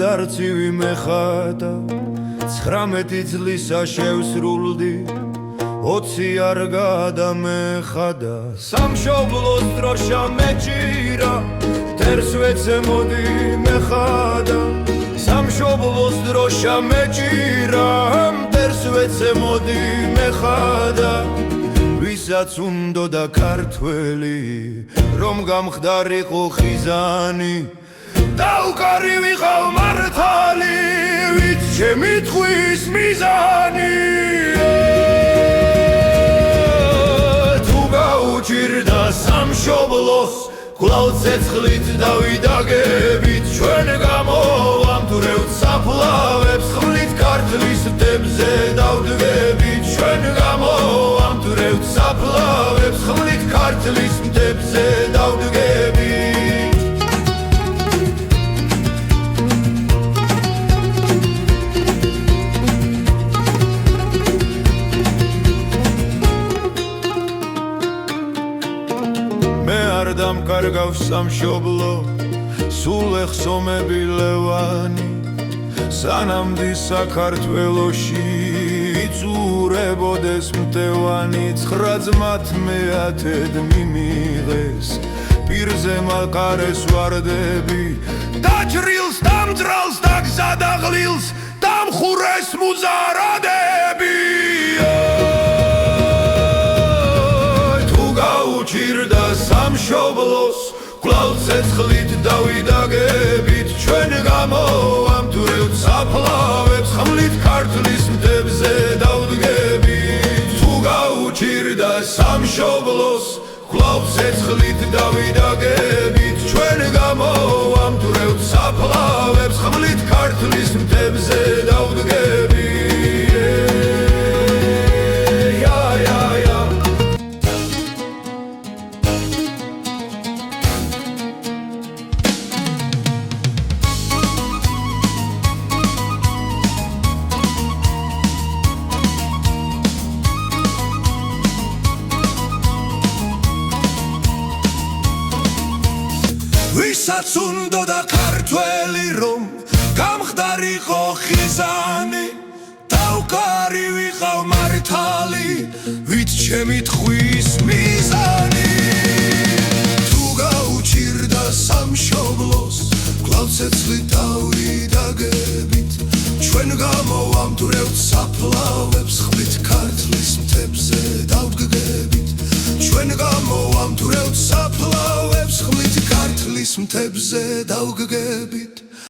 არცივი მეხადა 19 წლისა შევსრულდი 20 არ გადამეხადა სამშობლოს დროშა მეჭირა თერს ვეცემოდი მეხადა სამშობლოს დროშა მეჭირა თერს ვეცემოდი მეხადა ვისაც უნდოდა ქართველი რომ გამხდარიყო ხიზანი დაუკარი ვიყავ მართალი ვით შემიტყვის მიზანი თუ გაუჭირდა სამშობლოს კვლავ ცეცხლით დავიდაგებით ჩვენ გამოვამ თურევთ საფლავებს ხმლით ქართლის მთებზე დავდგებით ჩვენ გამოვამ თურევთ საფლავებს ხმლით ქართლის მთებზე დავდგებით დამკარგავს სამშობლო სულ ეხსომები ლევანი სანამდე საქართველოში იწურებოდეს მტევანი 9 ძმათ მეათედ მიმიღეს პირზე მალყარეს ვარდები დაჭრილს დამძრალს დაგზადაღლილს დამხურეს მუზარადები ჭირდა სამშობლოს კვლავ ცეცხლით დავიდაგებით ჩვენ გამოვამ თურევთ საფლავებს ხმლით ქართლის მთებზე დავდგებით თუ გაუჭირდა სამშობლოს კვლავ ცეცხლით დავიდაგებით ჩვენ გამოვამ თურევთ საფლავებს ხმლით ქართლის მთებზე დავდგებით ვისაც უნდოდა ქართველი რომ გამხდარიყო ხიზანი დაუკარი ვიყავ მართალი ვით შემიტყვის მიზანი თუ გაუჭირდა სამშობლოს კვლავ ცეცხლით დავიდაგებით ჩვენ გამოვამ თურევთ საფლავებს ხმლით ქართლის მთებზე დავდგებით ჩვენ გამოვამ თურევთ საფლავებს ხმლით ქართლის მთებზე დავგგებით